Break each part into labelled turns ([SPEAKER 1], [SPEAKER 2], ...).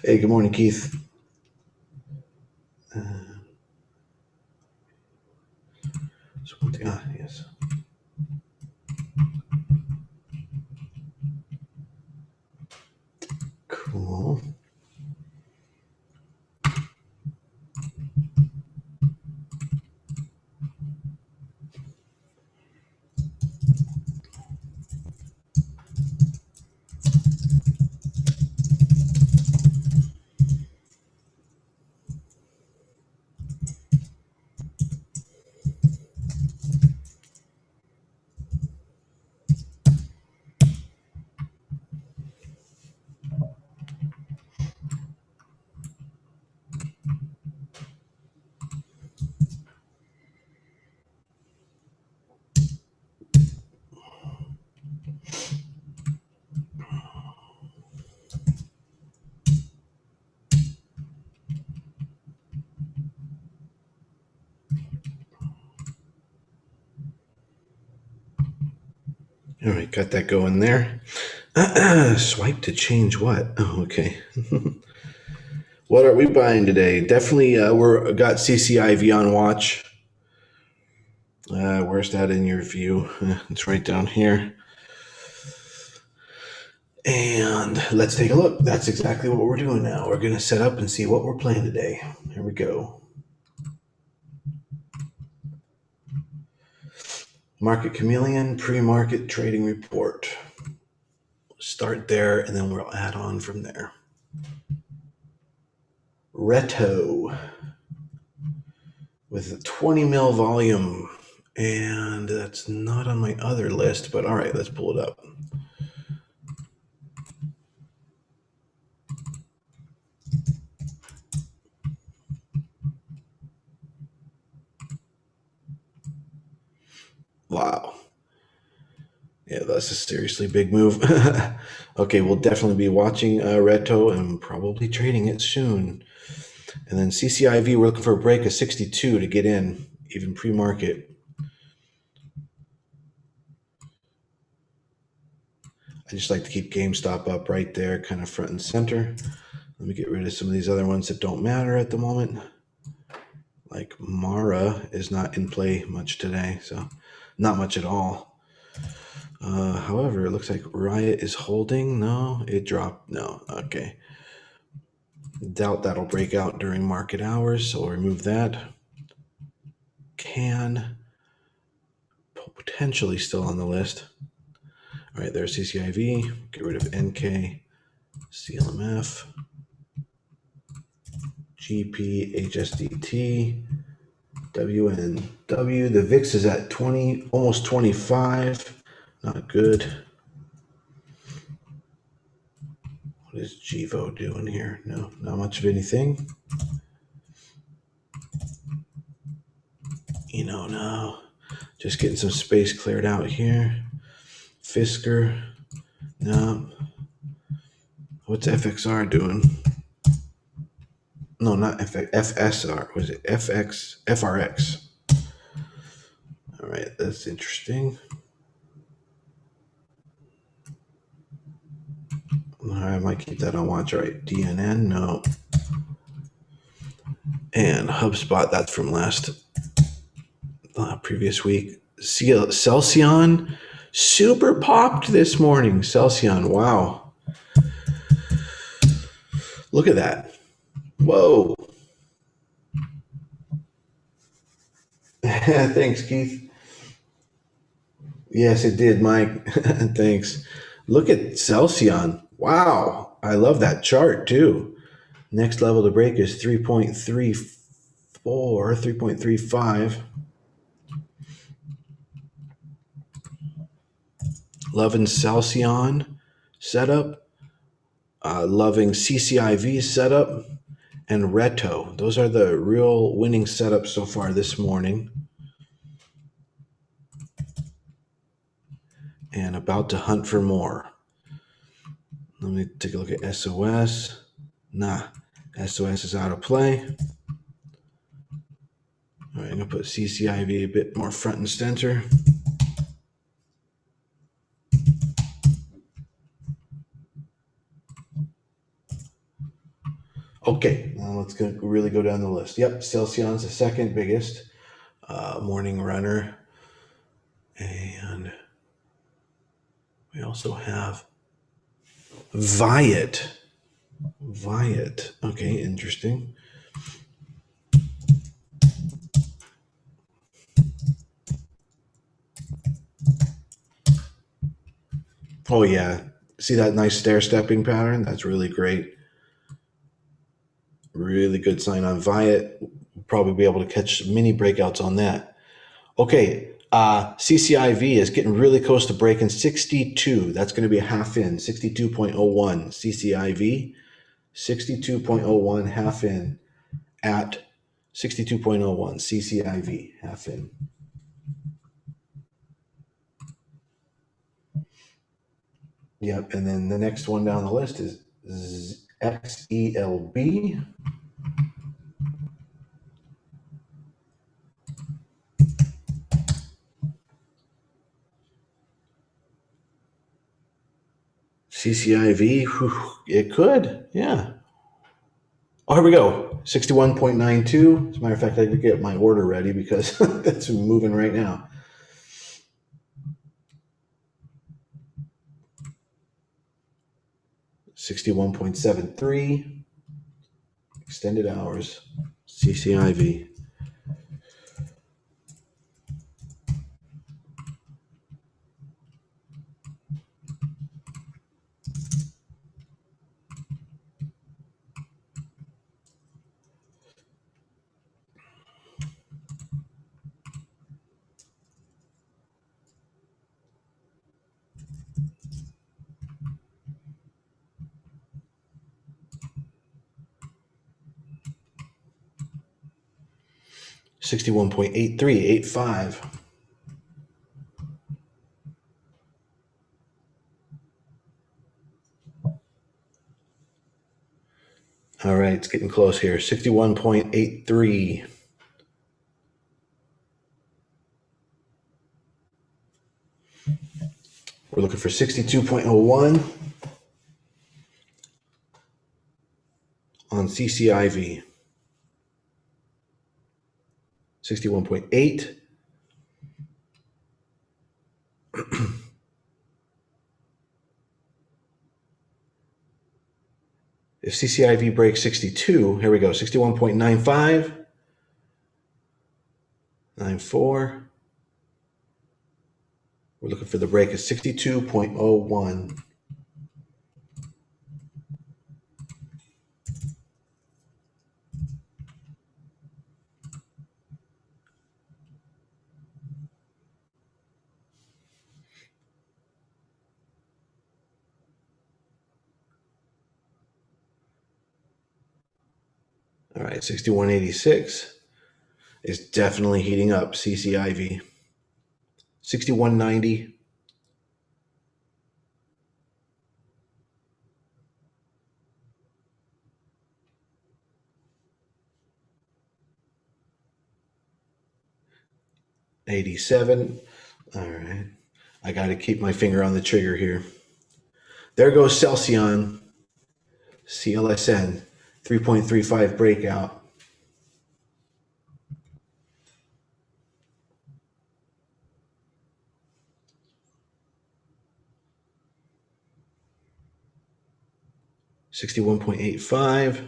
[SPEAKER 1] Hey, good morning, Keith. Yes. Cool. All right, got that going there. Swipe to change what? Oh, okay. What are we buying today? Definitely, we're got CCIV on watch. Where's that in your view? It's right down here. And let's take a look. That's exactly what we're doing now. We're going to set up and see what we're playing today. Here we go. Market Chameleon, pre-market trading report. Start there, and then we'll add on from there. Reto with a 20 mil volume, and that's not on my other list, but all right, let's pull it up. Wow. Yeah, that's a seriously big move. Okay, we'll definitely be watching Reto and probably trading it soon. And then CCIV, we're looking for a break of 62 to get in, even pre-market. I just like to keep GameStop up right there, kind of front and center. Let me get rid of some of these other ones that don't matter at the moment. Like Mara is not in play much today, so not much at all. However, it looks like Riot is holding. No, it dropped. No, okay. Doubt that'll break out during market hours, so we'll remove that. Can potentially still on the list. All right, there's CCIV. Get rid of NK, CLMF, GP, HSDT, WNW. The VIX is at 20, almost 25. Not good. What is GVO doing here? No, not much of anything. No. Just getting some space cleared out here. Fisker. No. What's FXR doing? No, not FSR. Was it FRX? All right, that's interesting. All right, I might keep that on watch. All right, DNN, no. And HubSpot, that's from previous week. Celsion, super popped this morning. Celsion, wow. Look at that. Whoa. Thanks, Keith. Yes, it did, Mike. Thanks. Look at Celsion. Wow. I love that chart too. Next level to break is 3.34, 3.35. Loving Celsion setup. Loving CCIV setup. And Reto. Those are the real winning setups so far this morning. And about to hunt for more. Let me take a look at SOS. Nah, SOS is out of play. All right, I'm going to put CCIV a bit more front and center. Okay, now let's really go down the list. Yep, Celsion's the second biggest morning runner. And we also have Viet. Okay, interesting. Oh yeah, see that nice stair-stepping pattern? That's really great. Really good sign on Viet. Probably be able to catch mini breakouts on that. Okay, CCIV is getting really close to breaking 62. That's going to be a half in, 62.01 CCIV, 62.01 half in at 62.01 CCIV half in. Yep, and then the next one down the list is XELB. CCIV, whew, it could, yeah. Oh, here we go. 61.92. As a matter of fact, I could get my order ready because that's moving right now. 61.73. Extended hours. CCIV. Sixty-one point 8385. All right, it's getting close here. 61.83. We're looking for 62.01 on CCIV. 61.8. If CCIV breaks 62, here we go. 61.95. 94. We're looking for the break at 62.01. All right, 61.86 is definitely heating up. CCIV. 61.90. $87. All right. I got to keep my finger on the trigger here. There goes Celsion. CLSN. 3.35 breakout. $61.85. Let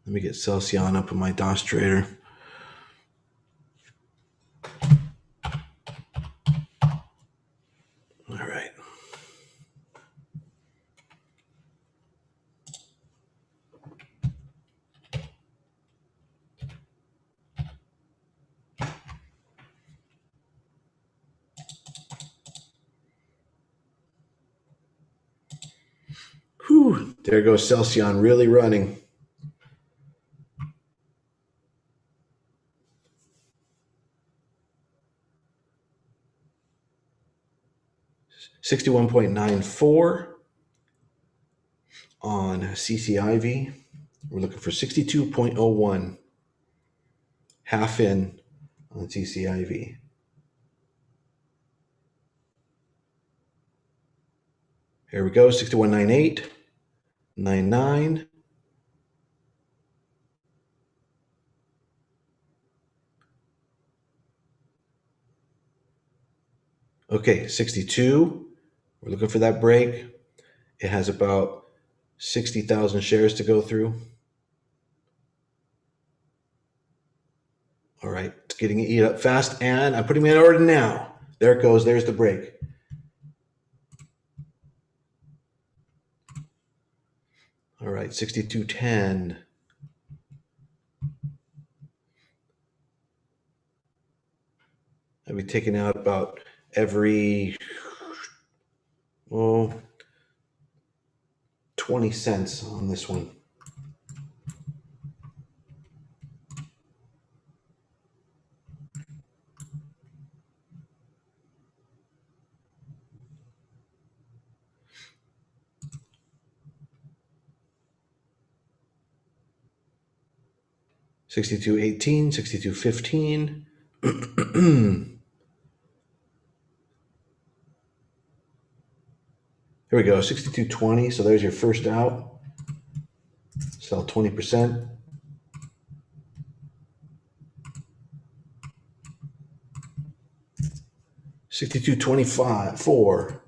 [SPEAKER 1] me get Celsion up in my DOS trader. All right. Whew, there goes Celsion really running. $61.94 on CCIV. We're looking for 62.01 half in on CCIV. Here we go, 61.98, 99. Okay, 62. We're looking for that break. It has about 60,000 shares to go through. All right, it's getting it eat up fast, and I'm putting my order now. There it goes. There's the break. All right, 62.10. I'll be taking out about every 20 cents on this one. $62.18, $62.15. Here we go, $62.20. So there's your first out. Sell 20%. $62.25, 4.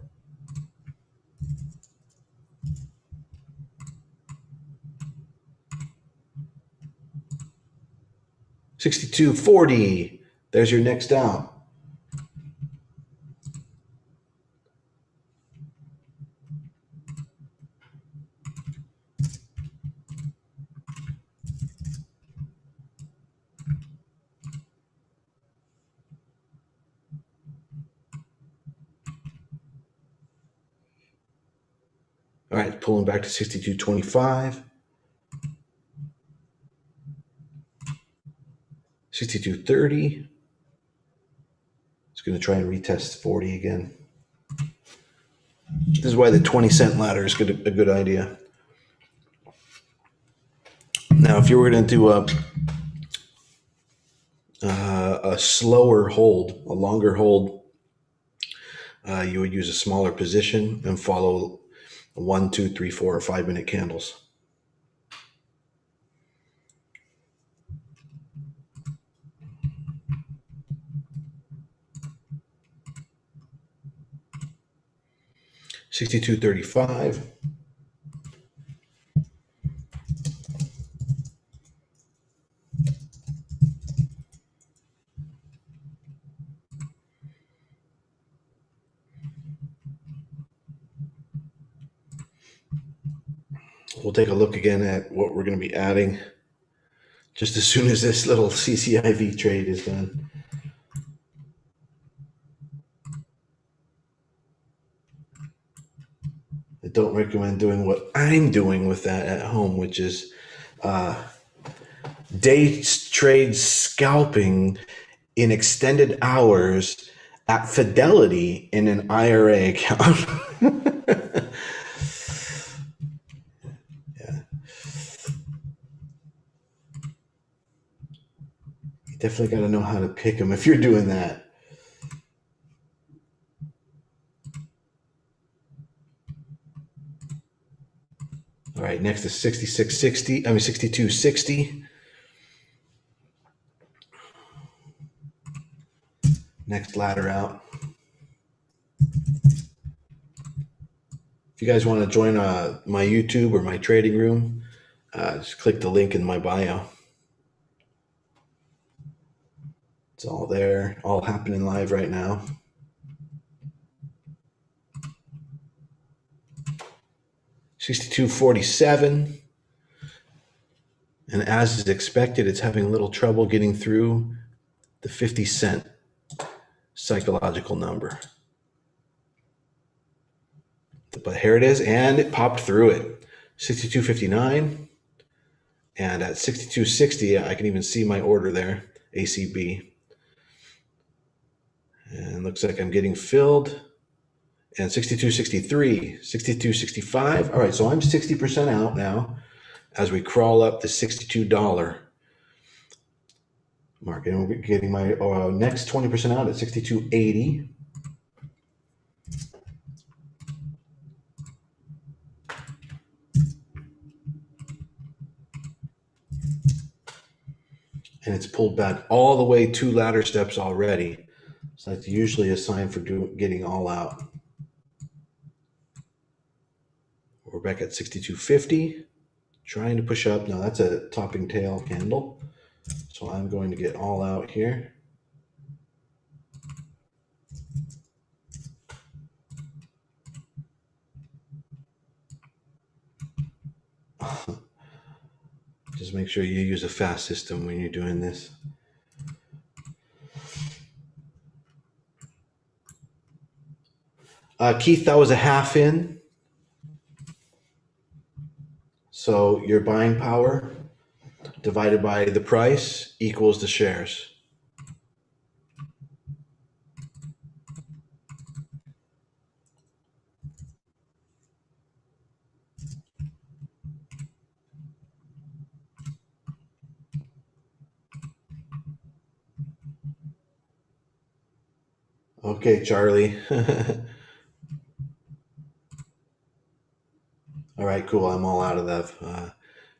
[SPEAKER 1] $62.40. There's your next out. All right, pulling back to 62.25. 62.30. It's going to try and retest 40 again. This is why the 20-cent ladder is a good idea. Now, if you were going to do a slower hold, a longer hold, you would use a smaller position and follow 1, 2, 3, 4, or 5 minute candles. $62.35. We'll take a look again at what we're going to be adding just as soon as this little CCIV trade is done. I don't recommend doing what I'm doing with that at home, which is day trade scalping in extended hours at Fidelity in an IRA account. Yeah. You definitely got to know how to pick them if you're doing that. All right, next is 62.60. Next ladder out. If you guys want to join my YouTube or my trading room, just click the link in my bio. It's all there, all happening live right now. $62.47. And as is expected, it's having a little trouble getting through the 50-cent psychological number. But here it is, and it popped through it. $62.59. And at $62.60, I can even see my order there, ACB. And looks like I'm getting filled. And $62.63, $62.65. All right, so I'm 60% out now as we crawl up the $62 mark. And we're getting my next 20% out at $62.80. And it's pulled back all the way 2 ladder steps already. So that's usually a sign for getting all out. We're back at 62.50, trying to push up. Now that's a topping tail candle. So I'm going to get all out here. Just make sure you use a fast system when you're doing this. Keith, that was a half in. So your buying power divided by the price equals the shares. Okay, Charlie. All right, cool. I'm all out of that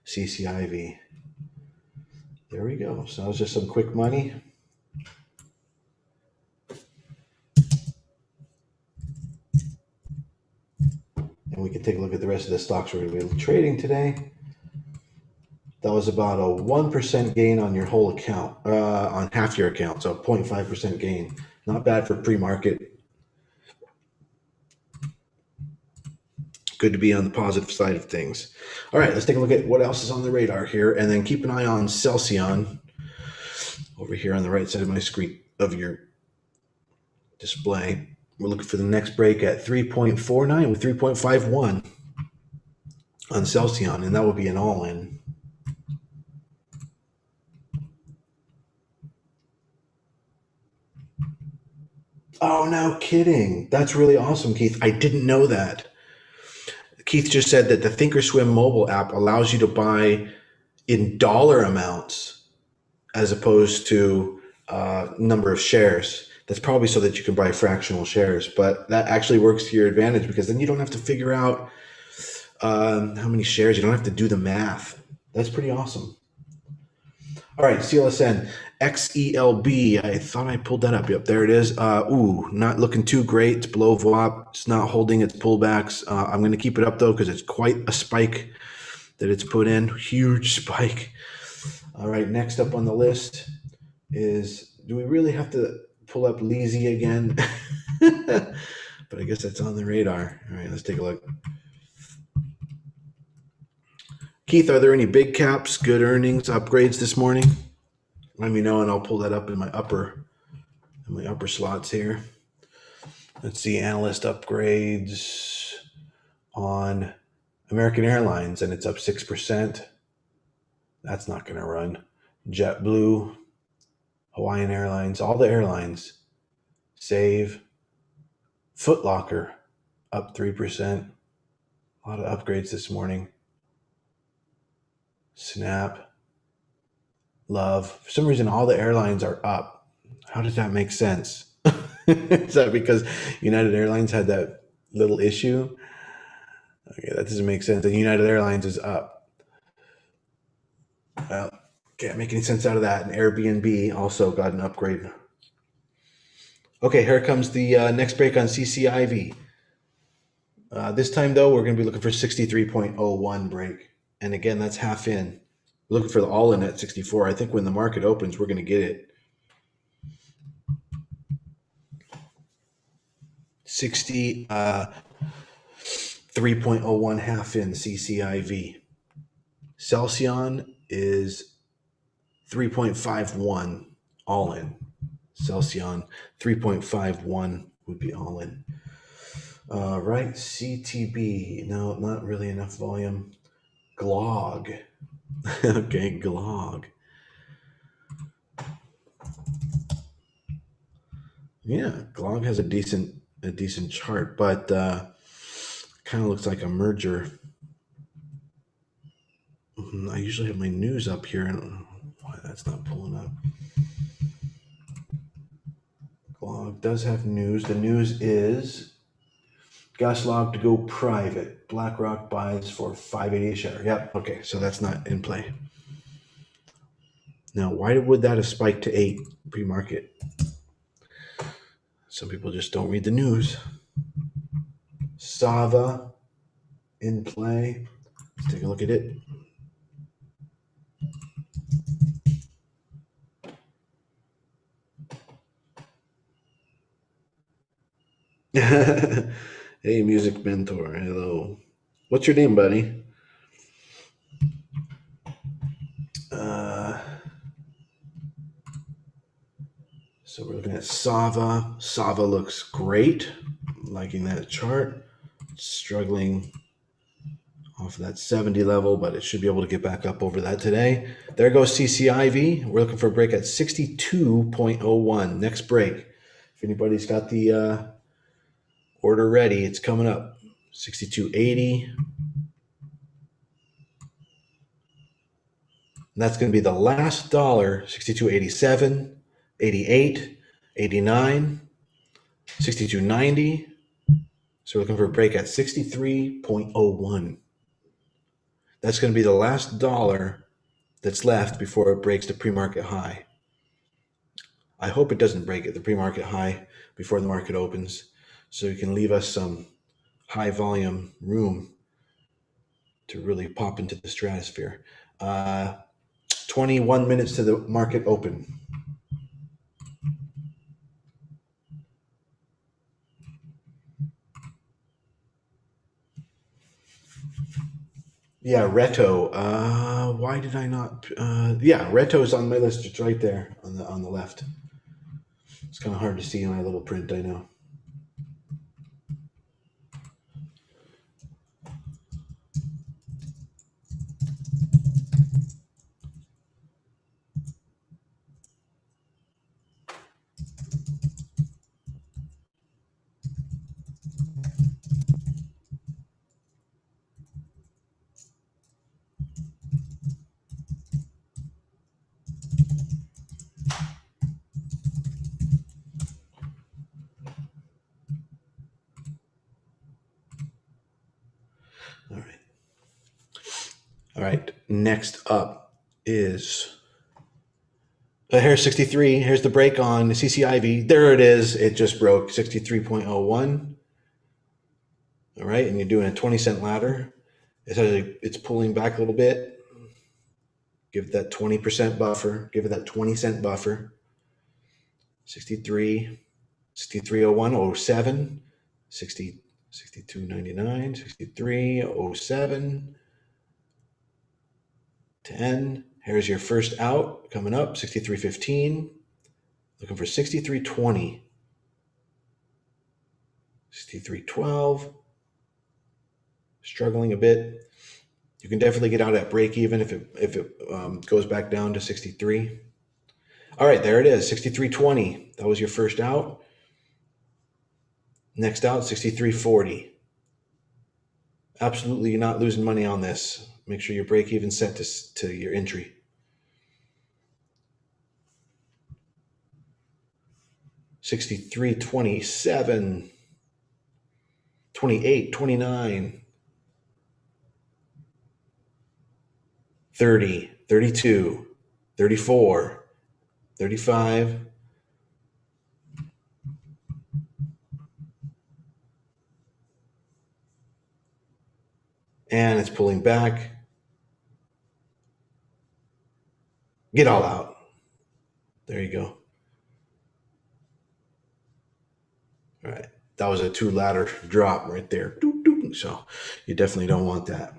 [SPEAKER 1] CCIV. There we go. So that was just some quick money. And we can take a look at the rest of the stocks we're going to be trading today. That was about a 1% gain on your whole account, on half your account. So 0.5% gain. Not bad for pre-market. Good to be on the positive side of things. All right, let's take a look at what else is on the radar here, and then keep an eye on Celsion over here on the right side of my screen of your display. We're looking for the next break at 3.49 with 3.51 on Celsion, and that would be an all-in. Oh, no kidding. That's really awesome, Keith. I didn't know that. Keith just said that the Thinkorswim mobile app allows you to buy in dollar amounts as opposed to number of shares. That's probably so that you can buy fractional shares, but that actually works to your advantage because then you don't have to figure out how many shares. You don't have to do the math. That's pretty awesome. All right, CLSN. XELB, I thought I pulled that up. Yep, there it is. Not looking too great. It's below VWAP. It's not holding its pullbacks. I'm going to keep it up, though, because it's quite a spike that it's put in. Huge spike. All right, next up on the list is, do we really have to pull up Leasy again? But I guess that's on the radar. All right, let's take a look. Keith, are there any big caps, good earnings, upgrades this morning? Let me know, and I'll pull that up in my upper slots here. Let's see, analyst upgrades on American Airlines, and it's up 6%. That's not going to run. JetBlue, Hawaiian Airlines, all the airlines. Save. Foot Locker, up 3%. A lot of upgrades this morning. Snap. Love. For some reason, all the airlines are up. How does that make sense? Is that because United Airlines had that little issue? Okay, that doesn't make sense. And United Airlines is up. Well, can't make any sense out of that. And Airbnb also got an upgrade. Okay, here comes the next break on CCIV. This time, though, we're going to be looking for 63.01 break. And again, that's half in. We're looking for the all-in at 64. I think when the market opens, we're going to get it. 3.01 half in CCIV. Celsion is 3.51 all in. Celsion 3.51 would be all in. Right, CTB. No, not really enough volume. GLOG. Okay, GLOG. Yeah, GLOG has a decent chart, but kind of looks like a merger. I usually have my news up here. I don't know why that's not pulling up. GLOG does have news. The news is GasLog to go private. BlackRock buys for $5.80 a share. Yep. Okay, so that's not in play. Now, why would that have spiked to 8 pre-market? Some people just don't read the news. Sava in play. Let's take a look at it. Hey, music mentor. Hello. What's your name, buddy? So we're looking at Sava. Sava looks great. Liking that chart. Struggling off of that 70 level, but it should be able to get back up over that today. There goes CCIV. We're looking for a break at 62.01. Next break. If anybody's got the order ready, it's coming up. 62.80. And that's going to be the last dollar. 62.87, 88, 89, 62.90. So we're looking for a break at 63.01. That's going to be the last dollar that's left before it breaks the pre-market high. I hope it doesn't break at the pre-market high before the market opens, so you can leave us some high volume room to really pop into the stratosphere. 21 minutes to the market open. Yeah, Reto. Why did I not? Yeah, Reto is on my list. It's right there on the left. It's kind of hard to see in my little print, I know. All right. All right. Next up is here's 63. Here's the break on the CCIV. There it is. It just broke 63.01. All right. And you're doing a 20-cent ladder. It's pulling back a little bit. Give it that 20% buffer. Give it that 20-cent buffer. 63, 63.01.07, 60, 62.99, 63.07, 10. Here's your first out coming up, 63.15. Looking for 63.20, 63.12. Struggling a bit. You can definitely get out at break even if it goes back down to 63. All right, there it is, 63.20. That was your first out. Next out, 63.40. Absolutely, you're not losing money on this. Make sure your break even set to your entry. 63.27, 28, 29, 30, 32, 34, 35, and it's pulling back. Get all out. There you go. All right. That was a 2 ladder drop right there. So you definitely don't want that.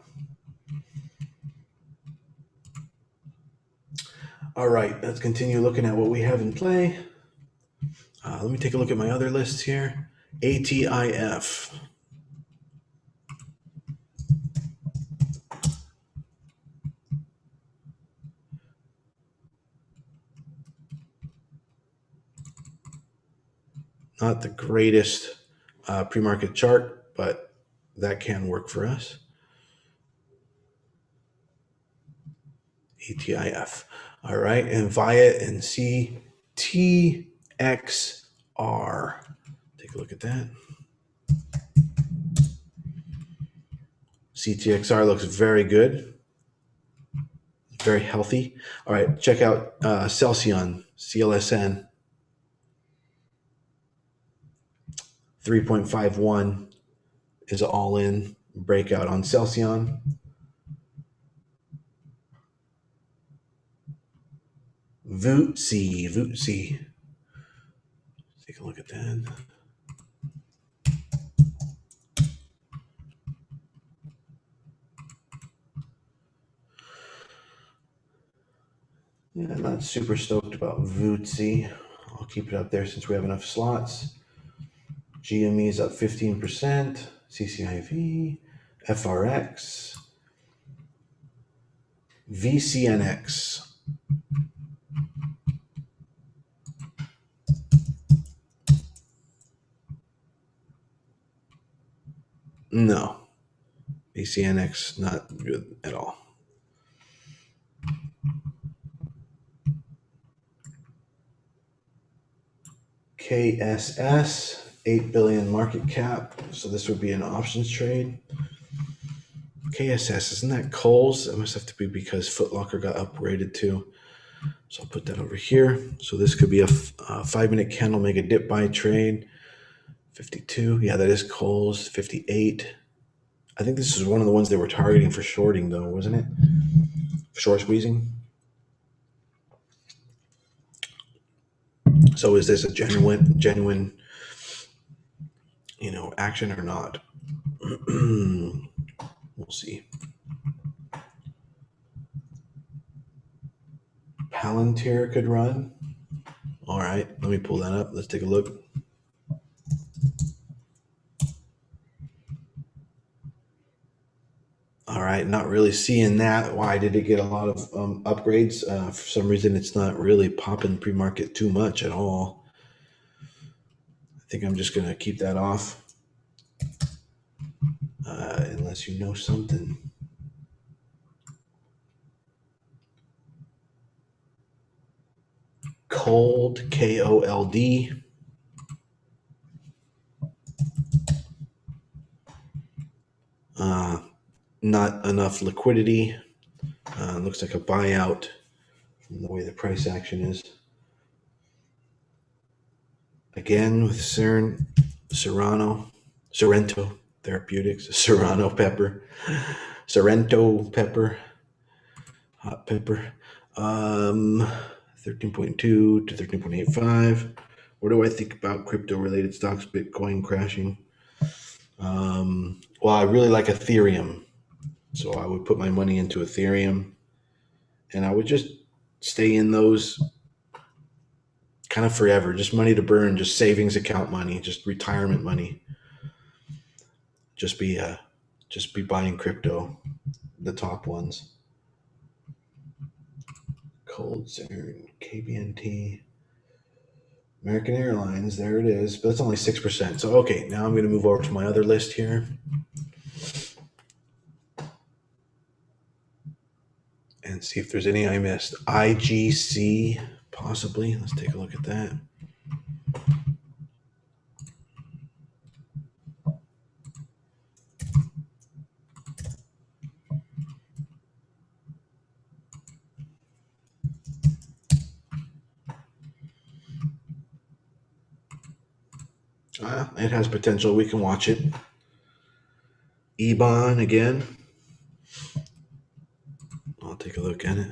[SPEAKER 1] All right. Let's continue looking at what we have in play. Let me take a look at my other lists here. ATIF. Not the greatest pre-market chart, but that can work for us. ATIF. All right, and Viet and CTXR. Take a look at that. CTXR looks very good. Very healthy. All right, check out Celsion, CLSN. 3.51 is all in breakout on Celsius. VOOTC. Take a look at that. Yeah, I'm not super stoked about VOOTC. I'll keep it up there since we have enough slots. GME is up 15%. CCIV, FRX, VCNX. No, VCNX not good at all. KSS, 8 billion market cap. So this would be an options trade. KSS, isn't that Kohl's? It must have to be because Foot Locker got upgraded too. So I'll put that over here. So this could be a 5-minute candle, make a dip buy trade. 52. Yeah, that is Kohl's. 58. I think this is one of the ones they were targeting for shorting though, wasn't it? Short squeezing. So is this a genuine, action or not? We'll see. Palantir could run. All right, let me pull that up. Let's take a look. All right, not really seeing that. Why did it get a lot of upgrades? For some reason, it's not really popping pre-market too much at all. I think I'm just going to keep that off. Unless you know something. Cold, KOLD. Not enough liquidity. Looks like a buyout from the way the price action is. Again with Sorrento Therapeutics, Sorrento pepper, hot pepper, 13.2 to 13.85. What do I think about crypto-related stocks? Bitcoin crashing. Well, I really like Ethereum, so I would put my money into Ethereum, and I would just stay in those kind of forever. Just money to burn, just savings account money, just retirement money. Just be buying crypto, the top ones. Cold Zern, KBNT, American Airlines, there it is, but it's only 6%. So okay, now I'm going to move over to my other list here. And see if there's any I missed. IGC, possibly. Let's take a look at that. It has potential. We can watch it. EBON again. I'll take a look at it.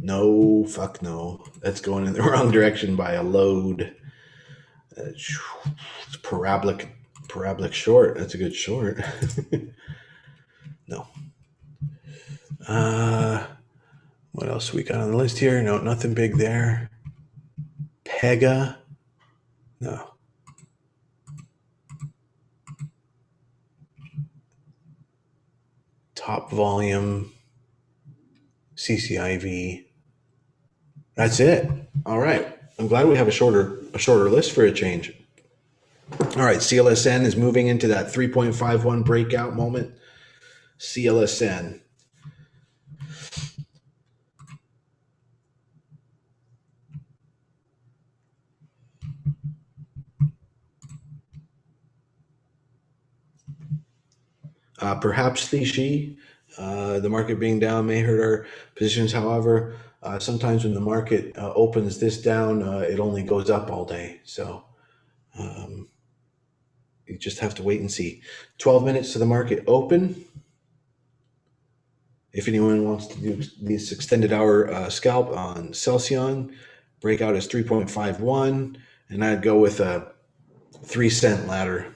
[SPEAKER 1] No, fuck no. That's going in the wrong direction by a load. It's parabolic short. That's a good short. No. What else we got on the list here? No, nothing big there. Pega. No. Top volume. CCIV. That's it. All right. I'm glad we have a shorter list for a change. All right. CLSN is moving into that 3.51 breakout moment. CLSN. Perhaps the market being down may hurt our positions. However, sometimes when the market opens this down, it only goes up all day. So You just have to wait and see. 12 minutes to the market open. If anyone wants to do this extended hour scalp on Celsius, breakout is 3.51, and I'd go with a 3-cent ladder.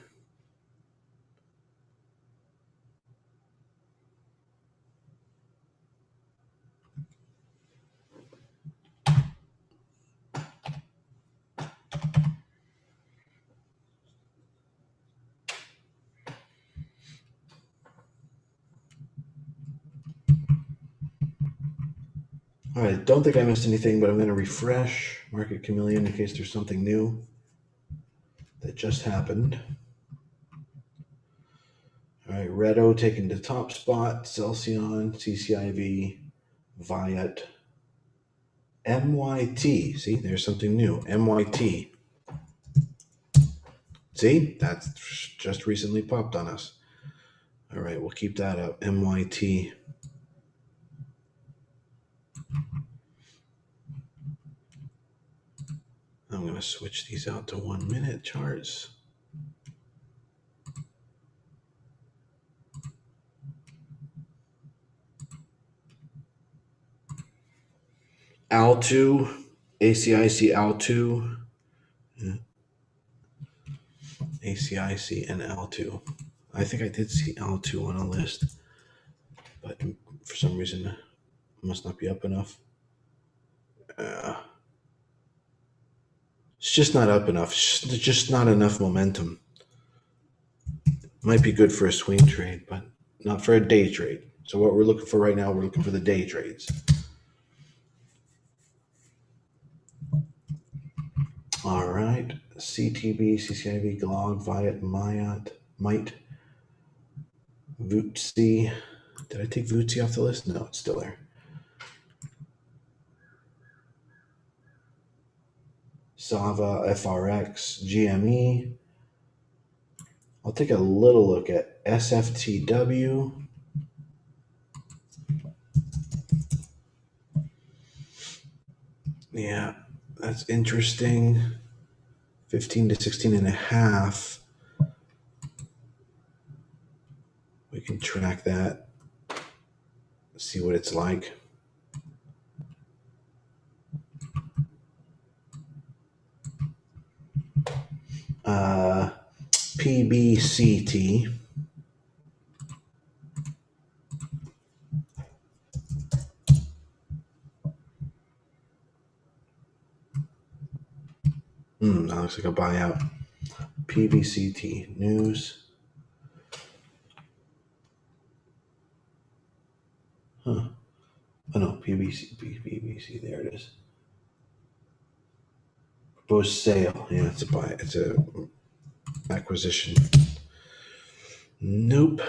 [SPEAKER 1] All right, don't think I missed anything, but I'm going to refresh Market Chameleon in case there's something new that just happened. All right, Redo taking the top spot, Celsius, CCIV, Viat, MYT. See, there's something new. MYT. See, that's just recently popped on us. All right, we'll keep that up. MYT. I'm going to switch these out to 1 minute charts. AL2, ACIC AL2, ACIC and L2. I think I did see L2 on a list, but for some reason it must not be up enough. It's just not up enough. There's just not enough momentum. Might be good for a swing trade, but not for a day trade. So what we're looking for right now, we're looking for the day trades. All right, CTB, CCIV, Glog, Viat, Might, VOOTC. Did I take VOOTC off the list? No, it's still there. Sava, FRX, GME. I'll take a little look at SFTW. Yeah, that's interesting. 15 to 16 and a half. We can track that, see what it's like. PBCT. That looks like a buyout. PBCT news. Huh. Oh no, PBC, there it is. Proposed sale. Yeah, it's a buy. It's a acquisition. Nope.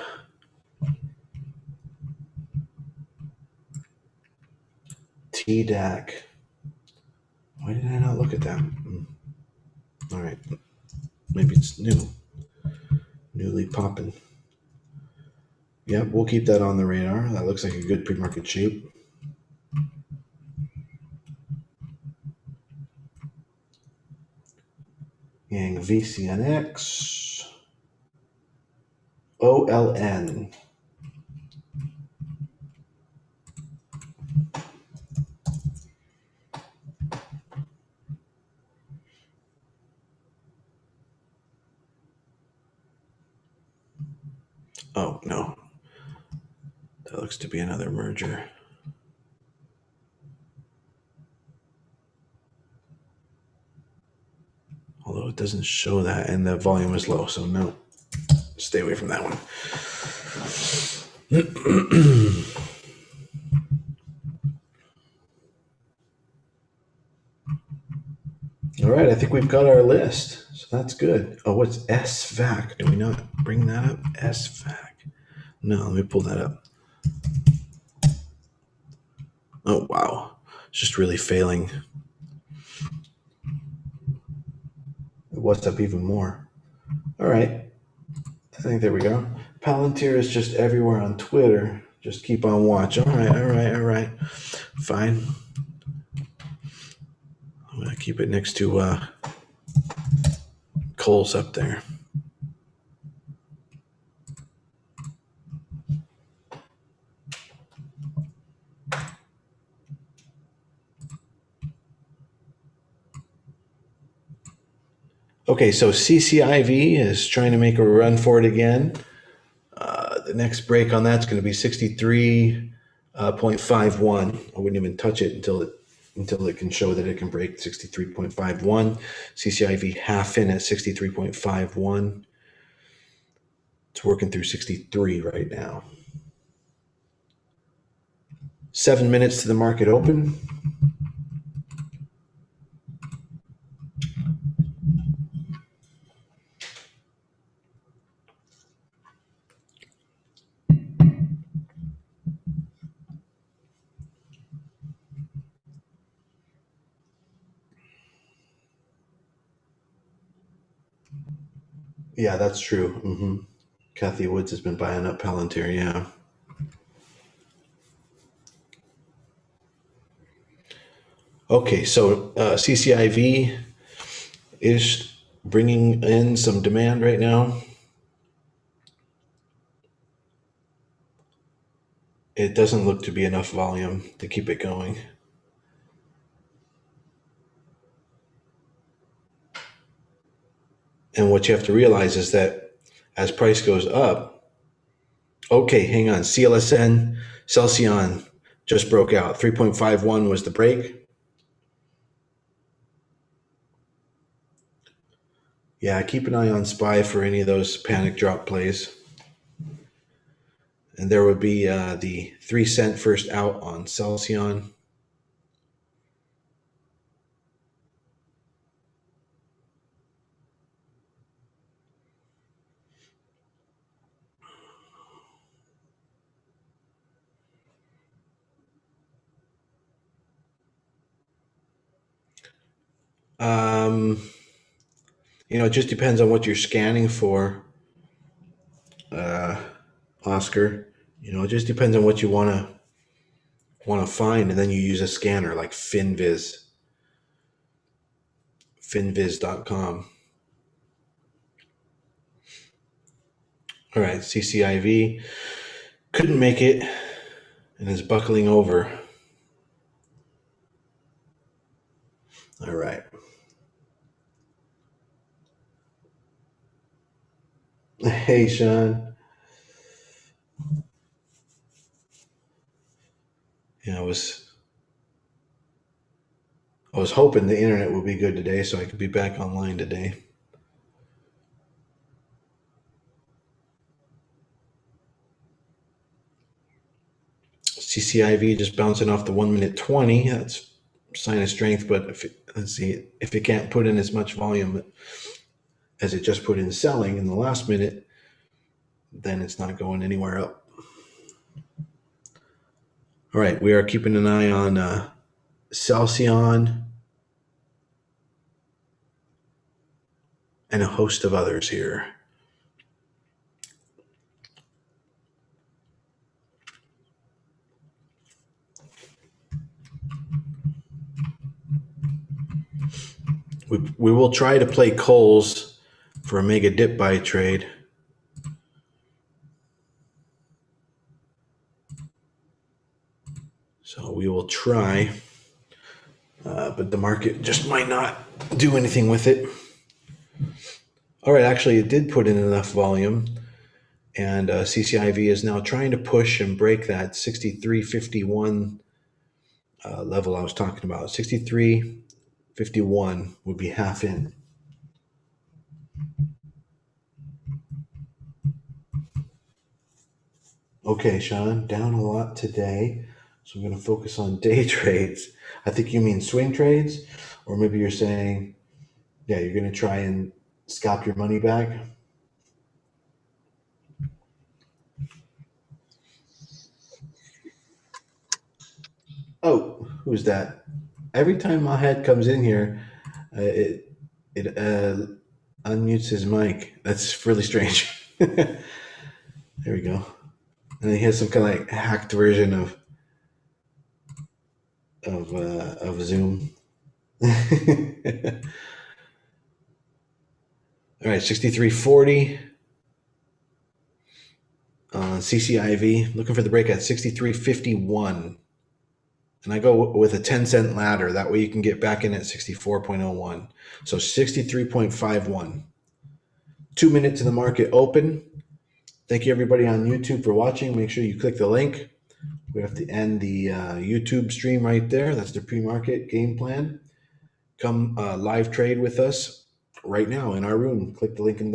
[SPEAKER 1] TDAC. Why did I not look at that? All right. Maybe it's new. Newly popping. Yep, we'll keep that on the radar. That looks like a good pre-market shape. Yang VCNX. OLN. Oh, no. That looks to be another merger. Although it doesn't show that, and the volume is low, so no. Stay away from that one. All right, I think we've got our list, so that's good. Oh, what's SVAC? Do we not bring that up? SVAC. No, let me pull that up. Oh, wow. It's just really failing. What's up even more? All right. I think there we go. Palantir is just everywhere on Twitter. Just keep on watch. All right. Fine. I'm going to keep it next to Cole's up there. Okay, so CCIV is trying to make a run for it again. The next break on that's going to be 63.51. I wouldn't even touch it until it can show that it can break 63.51. CCIV half in at 63.51. It's working through 63 right now. 7 minutes to the market open. Yeah, that's true. Kathy Woods has been buying up Palantir, yeah. Okay, so CCIV is bringing in some demand right now. It doesn't look to be enough volume to keep it going. And what you have to realize is that as price goes up, okay, hang on, CLSN, Celsion just broke out. 3.51 was the break. Yeah, keep an eye on SPY for any of those panic drop plays. And there would be the 3 cent first out on Celsion. Um, it just depends on what you're scanning for, Oscar. It just depends on what you want to find, and then you use a scanner like finviz.com. All right, CCIV couldn't make it and is buckling over. All right. Hey, Sean. I was hoping the internet would be good today so I could be back online today. CCIV just bouncing off the 1-minute 20. That's a sign of strength, but let's see, if it can't put in as much volume as it just put in selling in the last minute, then it's not going anywhere up. All right, we are keeping an eye on Celsion and a host of others here. We will try to play Coles for a mega dip buy trade. So we will try, but the market just might not do anything with it. All right, actually, it did put in enough volume, and CCIV is now trying to push and break that 63.51 level I was talking about. 63.51 would be half in. Okay, Sean, down a lot today, so I'm going to focus on day trades. I think you mean swing trades, or maybe you're saying, yeah, you're going to try and scalp your money back. Oh, who's that? Every time my head comes in here, it unmutes his mic. That's really strange. There we go. And he has some kind of like hacked version of Zoom. All right, 63.40. CCIV looking for the break at 63.51. And I go with a 10-cent ladder. That way you can get back in at 64.01. So 63.51. 2 minutes in the market open. Thank you everybody on YouTube for watching. Make sure you click the link. We have to end the YouTube stream right there. That's the pre-market game plan. Come live trade with us right now in our room. Click the link in the